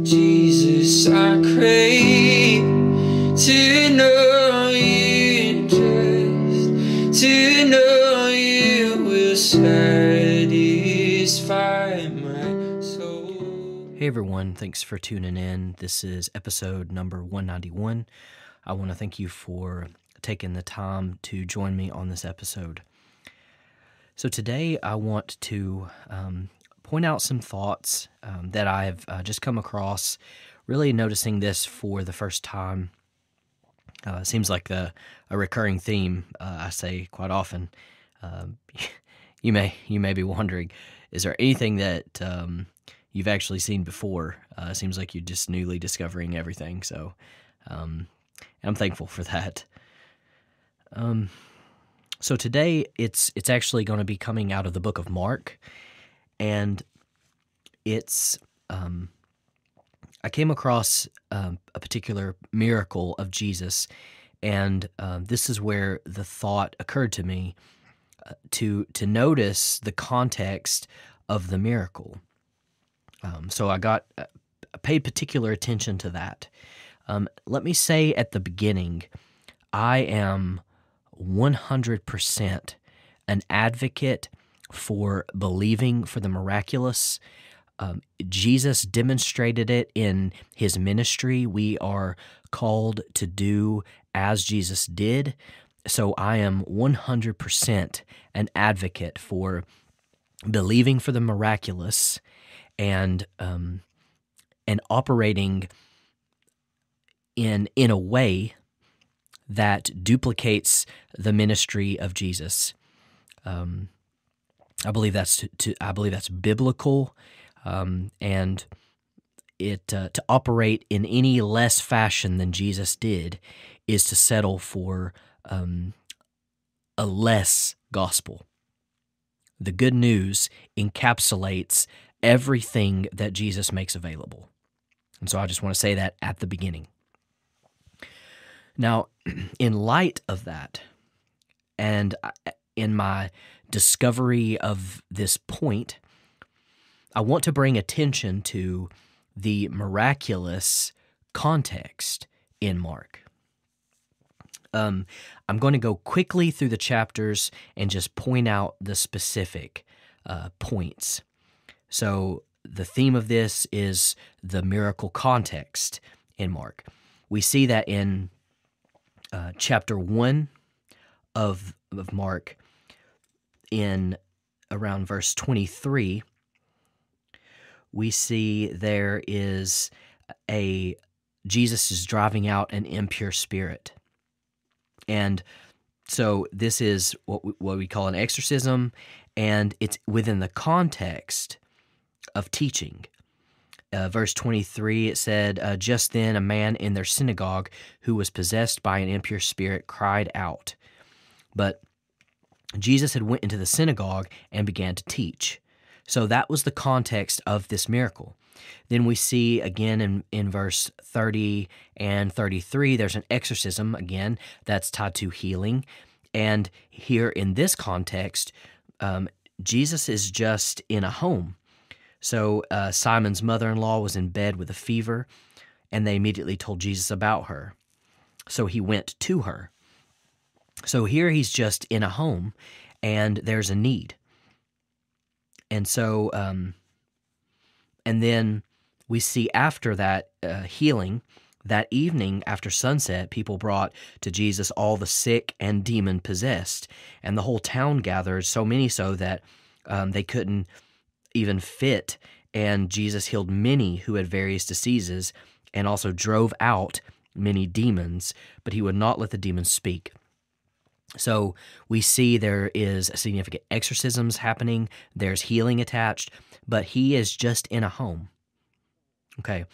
Jesus, I crave to know you, just to know you will satisfy my soul. Hey everyone, thanks for tuning in. This is episode number 191. I want to thank you for taking the time to join me on this episode. So today I want to point out some thoughts that I've just come across, really noticing this for the first time. It seems like a recurring theme I say quite often. You may be wondering, is there anything that you've actually seen before? It seems like you're just newly discovering everything, so I'm thankful for that. So today it's actually going to be coming out of the book of Mark, and it's I came across a particular miracle of Jesus, and this is where the thought occurred to me to notice the context of the miracle. So I paid particular attention to that. Let me say at the beginning, I am 100% an advocate for believing for the miraculous. Jesus demonstrated it in his ministry. We are called to do as Jesus did. So I am 100% an advocate for believing for the miraculous and operating in a way that duplicates the ministry of Jesus. I believe that's biblical, and it to operate in any less fashion than Jesus did is to settle for a less gospel. The good news encapsulates everything that Jesus makes available. And so I just want to say that at the beginning. Now, in light of that, and in my discovery of this point, I want to bring attention to the miraculous context in Mark. I'm going to go quickly through the chapters and just point out the specific points. So the theme of this is the miracle context in Mark. We see that in chapter 1 of Mark, in around verse 23, we see there is Jesus is driving out an impure spirit. And so this is what we call an exorcism, and it's within the context of teaching. Verse 23, it said, just then a man in their synagogue who was possessed by an impure spirit cried out. But Jesus had went into the synagogue and began to teach. So that was the context of this miracle. Then we see again in verse 30 and 33, there's an exorcism, again, that's tied to healing. And here in this context, Jesus is just in a home. So Simon's mother-in-law was in bed with a fever, and they immediately told Jesus about her. So he went to her. So here he's just in a home, and there's a need. And so, and then we see after that healing, that evening after sunset, people brought to Jesus all the sick and demon-possessed, and the whole town gathered, so many so that they couldn't even fit, and Jesus healed many who had various diseases and also drove out many demons, but he would not let the demons speak. So we see there is significant exorcisms happening, there's healing attached, but he is just in a home. Okay,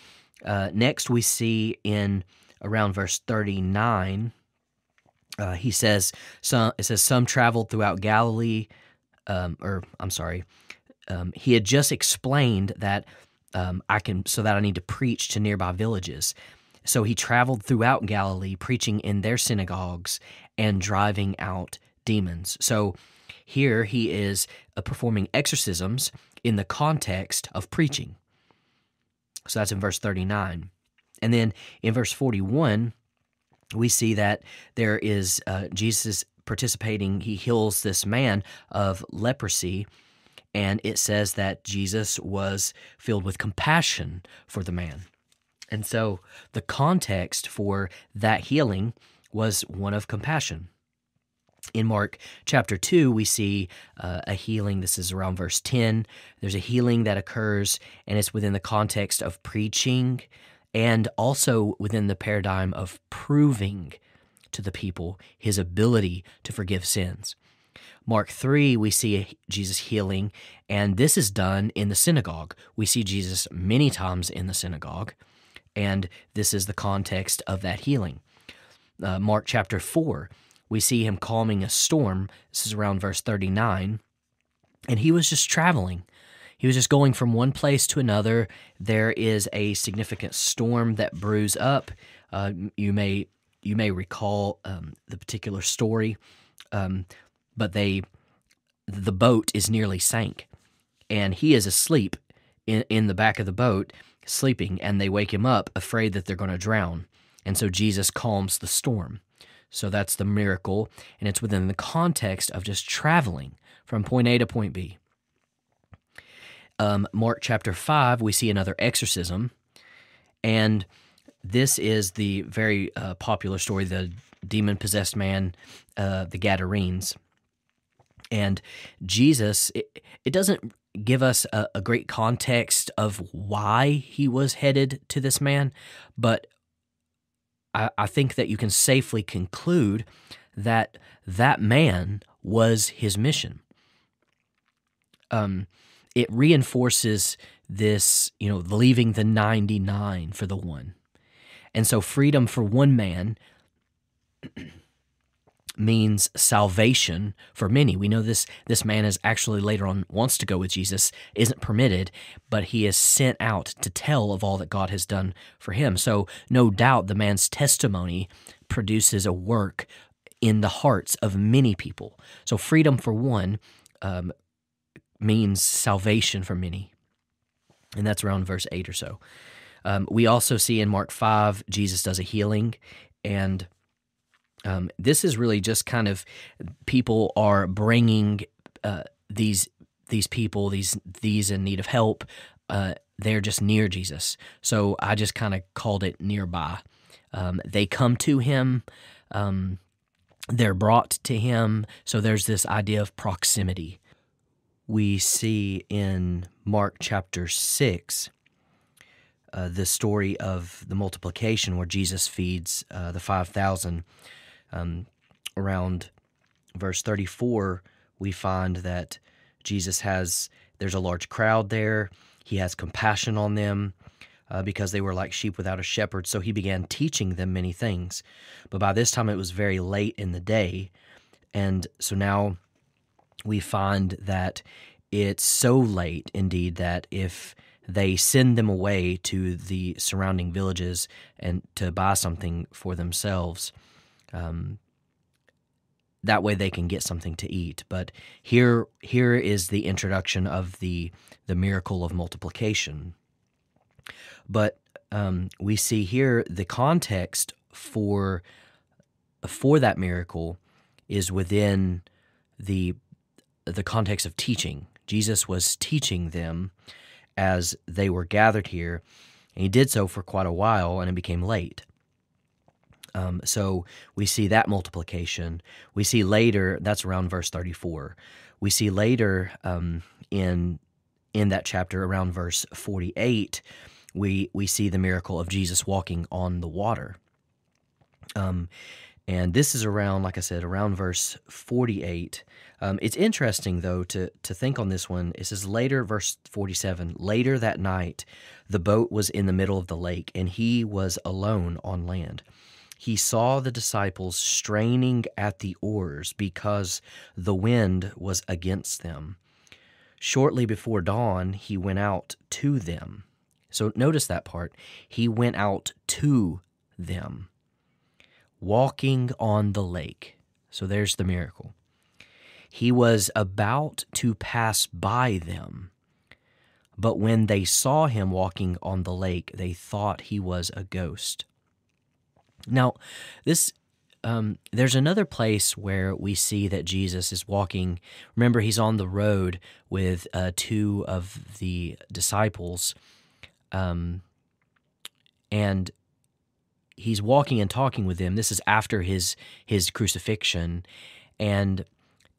next we see in around verse 39, it says some traveled throughout Galilee, he had just explained that I need to preach to nearby villages. So he traveled throughout Galilee, preaching in their synagogues and driving out demons. So here he is performing exorcisms in the context of preaching. So that's in verse 39. And then in verse 41, we see that there is Jesus participating. He heals this man of leprosy, and it says that Jesus was filled with compassion for the man. And so the context for that healing was one of compassion. In Mark chapter 2, we see a healing. This is around verse 10. There's a healing that occurs, and it's within the context of preaching and also within the paradigm of proving to the people his ability to forgive sins. Mark 3, we see Jesus healing, and this is done in the synagogue. We see Jesus many times in the synagogue, and this is the context of that healing. Mark chapter 4, we see him calming a storm. This is around verse 39, and he was just traveling. He was just going from one place to another. There is a significant storm that brews up. You may recall the particular story, but the boat is nearly sank, and he is asleep in the back of the boat, sleeping, and they wake him up, afraid that they're going to drown. And so Jesus calms the storm. So that's the miracle, and it's within the context of just traveling from point A to point B. Mark chapter 5, we see another exorcism, and this is the very popular story, the demon-possessed man, the Gadarenes. And Jesus, it doesn't give us a great context of why he was headed to this man, but I think that you can safely conclude that that man was his mission. It reinforces this, leaving the 99 for the one. And so freedom for one man means salvation for many. We know this man is actually later on wants to go with Jesus, isn't permitted, but he is sent out to tell of all that God has done for him. So no doubt the man's testimony produces a work in the hearts of many people. So freedom for one means salvation for many. And that's around verse 8 or so. We also see in Mark 5, Jesus does a healing, and this is really just kind of people are bringing these people, these in need of help. They're just near Jesus. So I just kind of called it nearby. They come to him. They're brought to him. So there's this idea of proximity. We see in Mark chapter 6 the story of the multiplication where Jesus feeds the 5,000. Around verse 34, we find that there's a large crowd there. He has compassion on them because they were like sheep without a shepherd. So he began teaching them many things. But by this time it was very late in the day. And so now we find that it's so late indeed that if they send them away to the surrounding villages and to buy something for themselves, that way they can get something to eat. But here is the introduction of the miracle of multiplication. But we see here the context for that miracle is within the context of teaching. Jesus was teaching them as they were gathered here, and he did so for quite a while, and it became late. So we see that multiplication. We see later, that's around verse 34. We see later in that chapter, around verse 48, we see the miracle of Jesus walking on the water. And this is around, like I said, around verse 48. It's interesting, though, to think on this one. It says later, verse 47, later that night, the boat was in the middle of the lake, and he was alone on land. He saw the disciples straining at the oars because the wind was against them. Shortly before dawn, he went out to them. So notice that part. He went out to them, walking on the lake. So there's the miracle. He was about to pass by them, But when they saw him walking on the lake, they thought he was a ghost. Now, there's another place where we see that Jesus is walking. Remember, he's on the road with two of the disciples, and he's walking and talking with them. This is after his crucifixion, and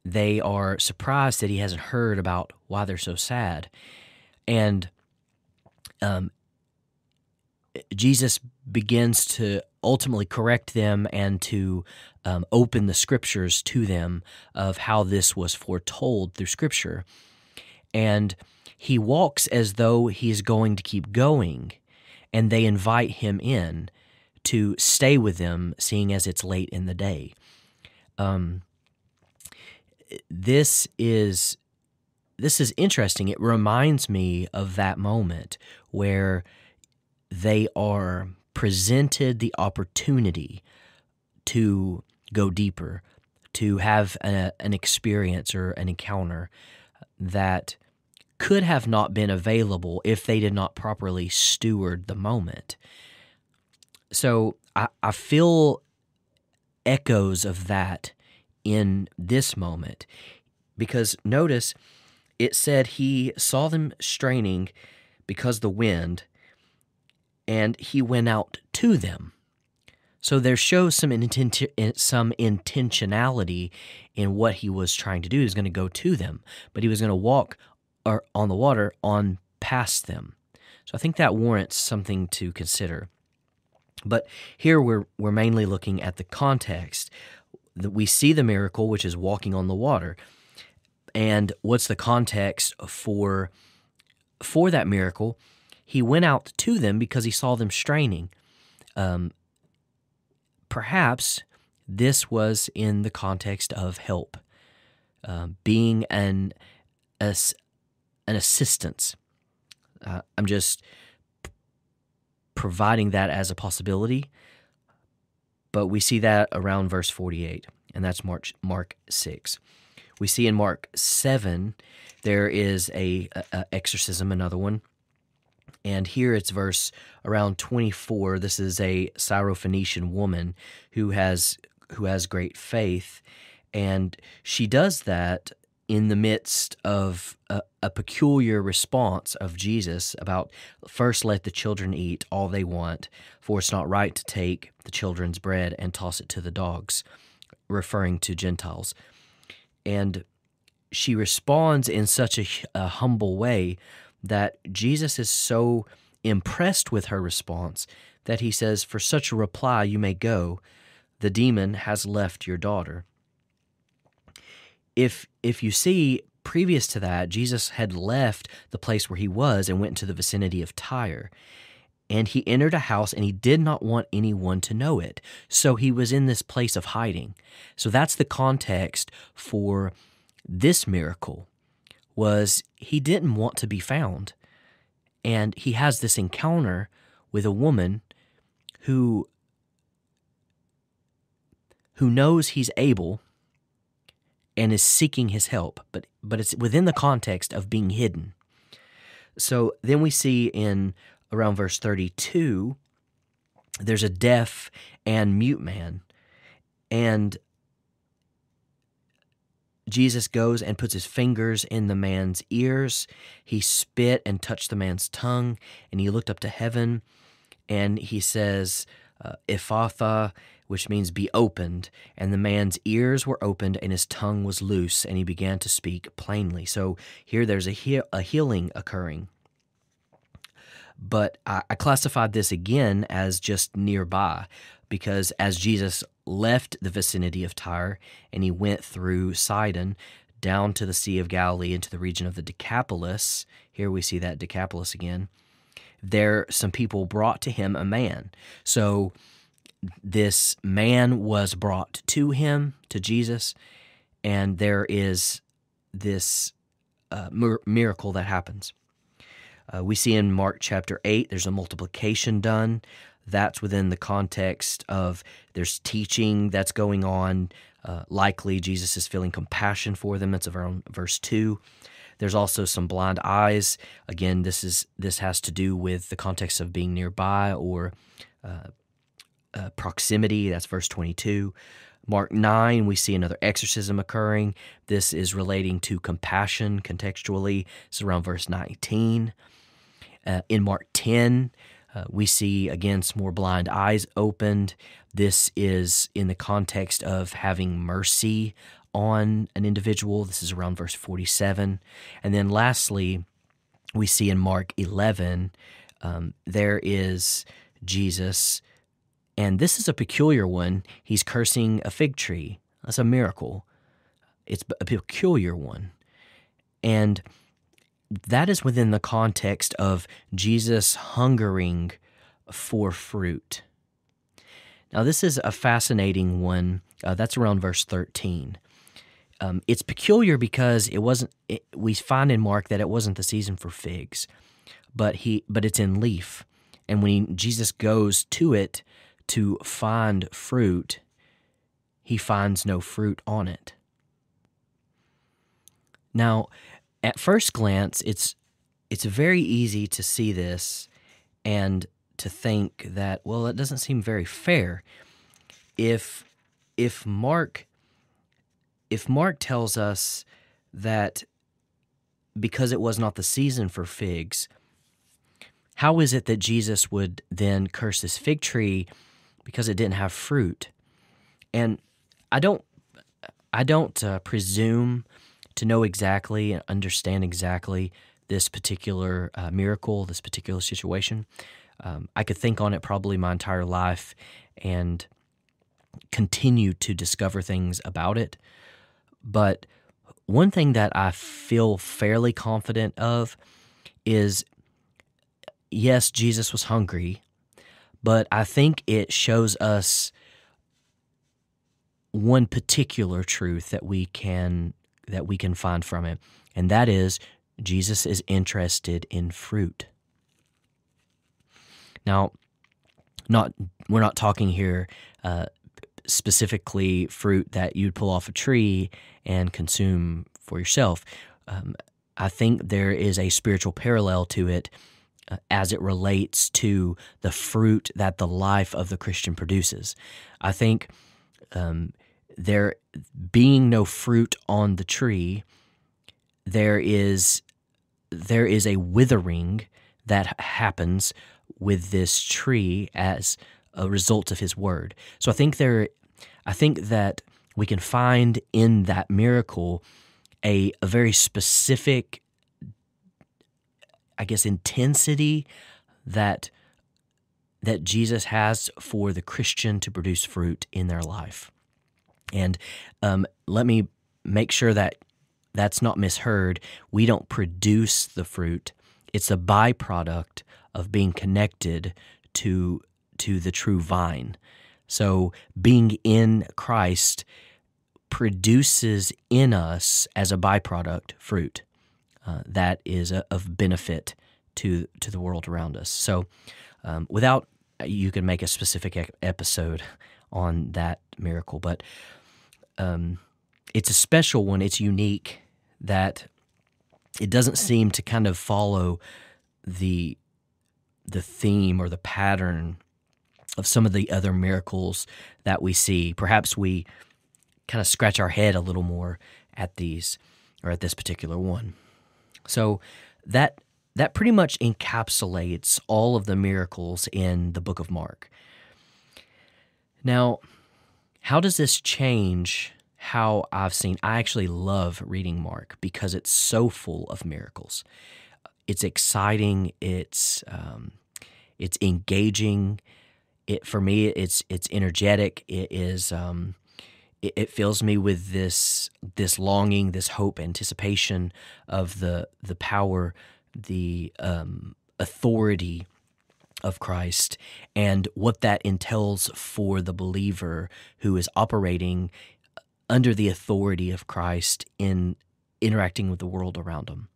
they are surprised that he hasn't heard about why they're so sad. And Jesus begins to ultimately correct them and to open the scriptures to them of how this was foretold through scripture. And he walks as though he's going to keep going, and they invite him in to stay with them, seeing as it's late in the day. This is interesting. It reminds me of that moment where they are presented the opportunity to go deeper, to have an experience or an encounter that could have not been available if they did not properly steward the moment. So I feel echoes of that in this moment, because notice it said he saw them straining because the wind, and he went out to them. So there shows some intentionality in what he was trying to do. He was going to go to them, but he was going to walk on the water on past them. So I think that warrants something to consider. But here we're mainly looking at the context. We see the miracle, which is walking on the water. And what's the context for that miracle? He went out to them because he saw them straining. Perhaps this was in the context of help, being an assistance. I'm just providing that as a possibility, but we see that around verse 48, and that's Mark 6. We see in Mark 7 there is a exorcism, another one, and here it's verse around 24. This is a Syrophoenician woman who has great faith, and she does that in the midst of a peculiar response of Jesus about, first let the children eat all they want, for it's not right to take the children's bread and toss it to the dogs, referring to Gentiles. And she responds in such a humble way that Jesus is so impressed with her response that he says, for such a reply you may go, the demon has left your daughter. If you see, previous to that, Jesus had left the place where he was and went into the vicinity of Tyre. And he entered a house, and he did not want anyone to know it. So he was in this place of hiding. So that's the context for this miracle, was he didn't want to be found. And he has this encounter with a woman who knows he's able and is seeking his help, but it's within the context of being hidden. So then we see in around verse 32, there's a deaf and mute man, and Jesus goes and puts his fingers in the man's ears. He spit and touched the man's tongue, and he looked up to heaven, and he says, Ephphatha, which means be opened, and the man's ears were opened and his tongue was loose, and he began to speak plainly. So here there's a healing occurring. But I classified this again as just nearby, because as Jesus left the vicinity of Tyre and he went through Sidon down to the Sea of Galilee into the region of the Decapolis, here we see that Decapolis again, there some people brought to him a man. So this man was brought to him, to Jesus, and there is this miracle that happens. We see in Mark chapter 8, there's a multiplication done. That's within the context of there's teaching that's going on. Likely Jesus is feeling compassion for them. That's around verse 2. There's also some blind eyes. Again, this has to do with the context of being nearby or proximity. That's verse 22. Mark 9, we see another exorcism occurring. This is relating to compassion contextually. It's around verse 19. In Mark 10, we see, again, some more blind eyes opened. This is in the context of having mercy on an individual. This is around verse 47. And then lastly, we see in Mark 11, there is Jesus, and this is a peculiar one. He's cursing a fig tree. That's a miracle. It's a peculiar one. And that is within the context of Jesus hungering for fruit. Now, this is a fascinating one. That's around verse 13. It's peculiar because we find in Mark that it wasn't the season for figs, but it's in leaf. And when Jesus goes to it to find fruit, he finds no fruit on it. Now, at first glance, it's very easy to see this and to think that, well, it doesn't seem very fair. If Mark tells us that because it was not the season for figs, how is it that Jesus would then curse this fig tree because it didn't have fruit? And I don't presume to know exactly and understand exactly this particular miracle, this particular situation. I could think on it probably my entire life and continue to discover things about it. But one thing that I feel fairly confident of is, yes, Jesus was hungry, but I think it shows us one particular truth that we can find from it, and that is Jesus is interested in fruit. Now, we're not talking here specifically fruit that you'd pull off a tree and consume for yourself. I think there is a spiritual parallel to it as it relates to the fruit that the life of the Christian produces. I think there being no fruit on the tree, there is a withering that happens with this tree as a result of his word. So I think that we can find in that miracle a very specific, I guess, intensity that Jesus has for the Christian to produce fruit in their life. And let me make sure that that's not misheard. We don't produce the fruit. It's a byproduct of being connected to the true vine. So being in Christ produces in us as a byproduct fruit that is of benefit to the world around us. So you can make a specific episode on that miracle, but it's a special one. It's unique that it doesn't seem to kind of follow the theme or the pattern of some of the other miracles that we see. Perhaps we kind of scratch our head a little more at these or at this particular one. So that pretty much encapsulates all of the miracles in the book of Mark. Now, how does this change how I've seen? I actually love reading Mark because it's so full of miracles. It's exciting. It's engaging. For me, it's energetic. It is. It fills me with this longing, this hope, anticipation of the power, the authority of Christ, and what that entails for the believer who is operating under the authority of Christ in interacting with the world around them.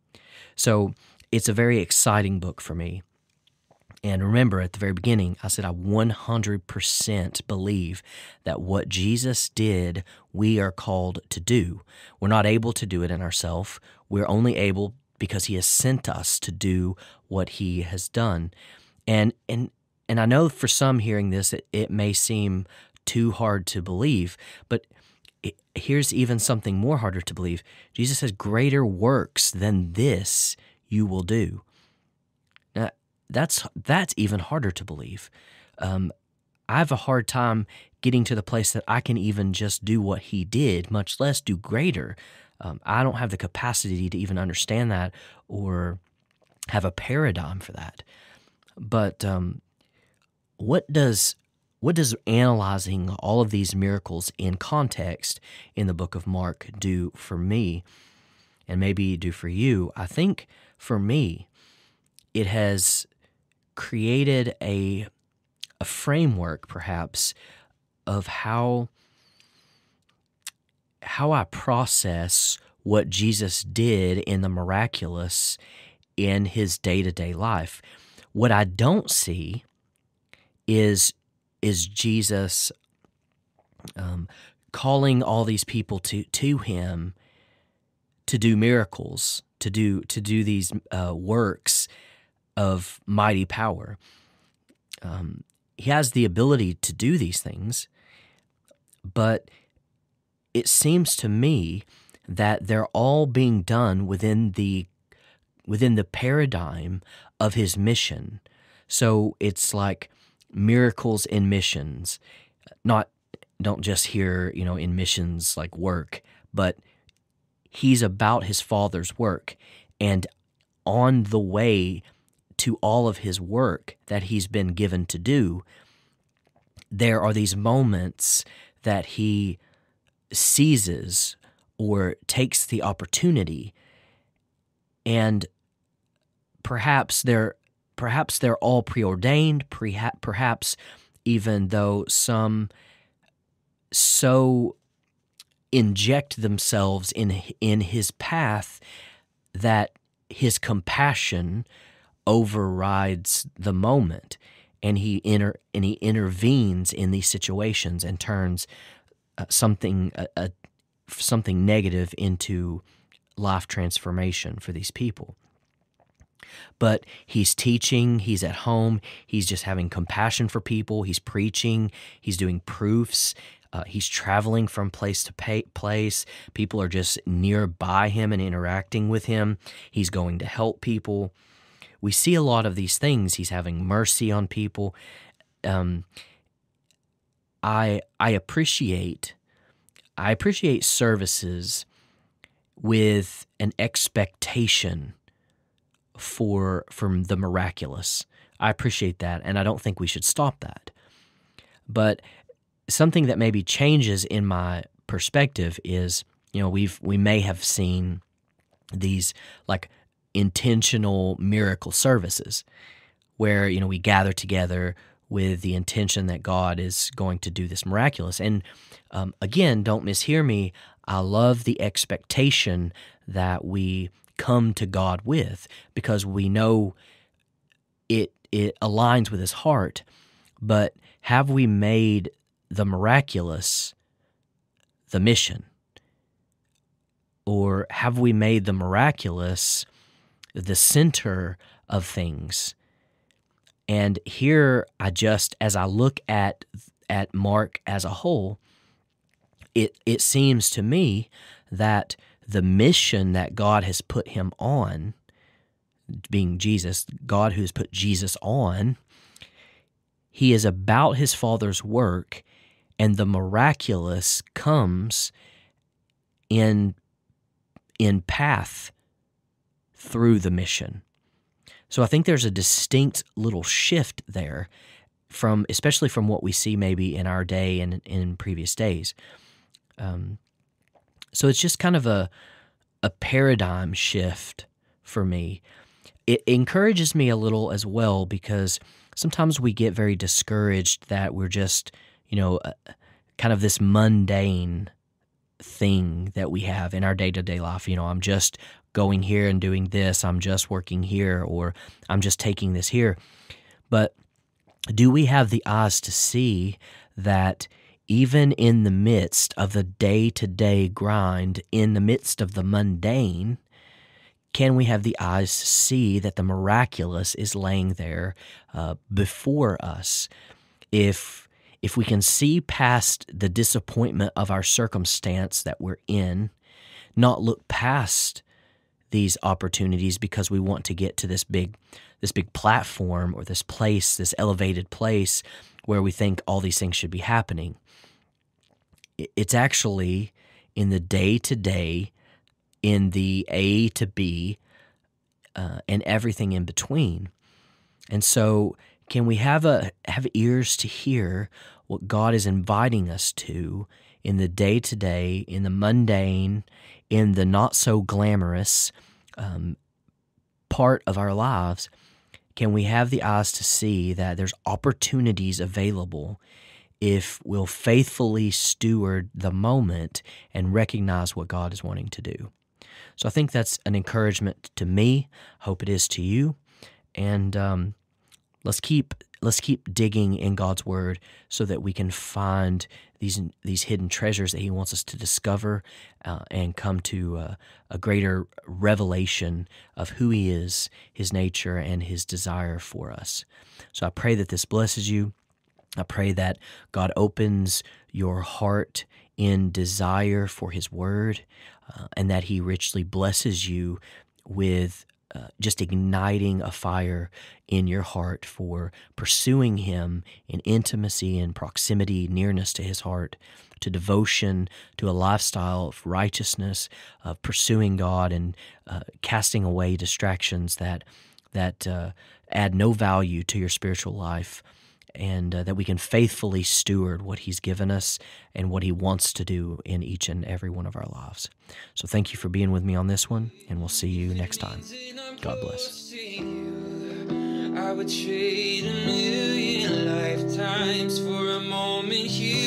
So it's a very exciting book for me. And remember, at the very beginning, I said I 100% believe that what Jesus did, we are called to do. We're not able to do it in ourselves. We're only able because he has sent us to do what he has done. And I know for some hearing this, it may seem too hard to believe, but here's even something more harder to believe. Jesus says, greater works than this you will do. Now, that's even harder to believe. I have a hard time getting to the place that I can even just do what he did, much less do greater. I don't have the capacity to even understand that or have a paradigm for that. But what does analyzing all of these miracles in context in the book of Mark do for me, and maybe do for you? I think for me, it has created a framework, perhaps, of how I process what Jesus did in the miraculous in his day-to-day life. What I don't see is Jesus calling all these people to him to do miracles, to do these works of mighty power. He has the ability to do these things, but it seems to me that they're all being done within the paradigm of his mission. So it's like miracles in missions. Don't just hear, in missions like work, but he's about his Father's work. And on the way to all of his work that he's been given to do, there are these moments that he seizes or takes the opportunity, and perhaps they're all preordained, perhaps even though some so inject themselves in his path that his compassion overrides the moment, and he intervenes in these situations and turns something negative into life transformation for these people. But he's teaching, he's at home, he's just having compassion for people, he's preaching, he's doing proofs, he's traveling from place to place. People are just nearby him and interacting with him. He's going to help people. We see a lot of these things. He's having mercy on people. I appreciate services with an expectation from the miraculous. I appreciate that, and I don't think we should stop that. But something that maybe changes in my perspective is, we may have seen these like intentional miracle services where, we gather together with the intention that God is going to do this miraculous. And again, don't mishear me. I love the expectation that we come to God with, because we know it aligns with his heart. But have we made the miraculous the mission? Or have we made the miraculous the center of things? And here, as I look at Mark as a whole, it seems to me that the mission that God has put him on, being Jesus, God who has put Jesus on, he is about his Father's work, and the miraculous comes in path through the mission. So I think there's a distinct little shift there, especially from what we see maybe in our day and in previous days. So it's just kind of a paradigm shift for me. It encourages me a little as well, because sometimes we get very discouraged that we're just, kind of this mundane thing that we have in our day-to-day life. I'm just going here and doing this, I'm just working here, or I'm just taking this here. But do we have the eyes to see that even in the midst of the day-to-day grind, in the midst of the mundane, can we have the eyes to see that the miraculous is laying there before us? If we can see past the disappointment of our circumstance that we're in, not look past these opportunities because we want to get to this big platform or this place, this elevated place where we think all these things should be happening. It's actually in the day-to-day, in the A to B, and everything in between. And so can we have ears to hear what God is inviting us to in the day-to-day, in the mundane, in the not-so-glamorous part of our lives? Can we have the eyes to see that there's opportunities available if we'll faithfully steward the moment and recognize what God is wanting to do? So I think that's an encouragement to me. Hope it is to you. And let's keep digging in God's Word so that we can find these hidden treasures that He wants us to discover and come to a greater revelation of who He is, His nature, and His desire for us. So I pray that this blesses you. I pray that God opens your heart in desire for His Word, and that He richly blesses you with just igniting a fire in your heart for pursuing Him in intimacy and proximity, nearness to His heart, to devotion, to a lifestyle of righteousness, of pursuing God and casting away distractions that add no value to your spiritual life, and that we can faithfully steward what He's given us and what He wants to do in each and every one of our lives. So thank you for being with me on this one, and we'll see you next time. God bless. I would trade a million lifetimes for a moment here.